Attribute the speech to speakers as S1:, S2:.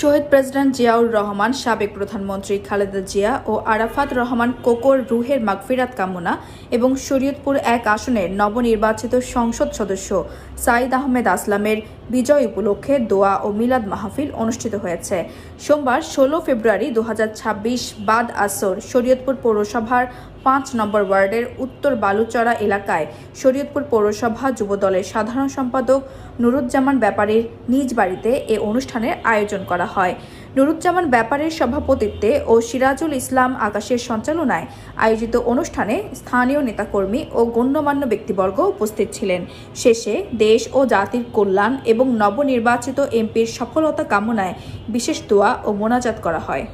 S1: শহীদ president Ziaur Rahman, সাবেক প্রধানমন্ত্রী খালেদা জিয়া ও আরাফাত রহমান কোকোর রুহের মাগফিরাত কামনা এবং শরীয়তপুর ১ আসনের নবনির্বাচিত সংসদ সদস্য সাঈদ আহমেদ আসলামের বিজয় উপলক্ষে দোয়া ও মিলাদ মাহফিল অনুষ্ঠিত হয়েছে। সোমবার ১৬ ফেব্রুয়ারি ২০২৬ বাদ আসর শরীয়তপুর পৌরসভার ৫ নম্বর ওয়ার্ডের উত্তর বালুচড়া এলাকায় শরীয়তপুর পৌরসভা যুবদলের সাধারণ সম্পাদক নুরুজ্জামান ব্যাপারীর নিজ বাড়িতে এ অনুষ্ঠানের আয়োজন করা হয়। নুরুজ্জামান ব্যাপারীর সভাপতিত্বে ও সিরাজুল ইসলাম আকাশের সঞ্চালনায় আয়োজিত অনুষ্ঠানে স্থানীয় নেতাকর্মী ও গণ্যমান্য ব্যক্তিবর্গ উপস্থিত ছিলেন। শেষে দেশ ও জাতির কল্যাণ এবং নবনির্বাচিত এমপির সফলতা কামনায় বিশেষ দোয়া ও মোনাজাত করা হয়।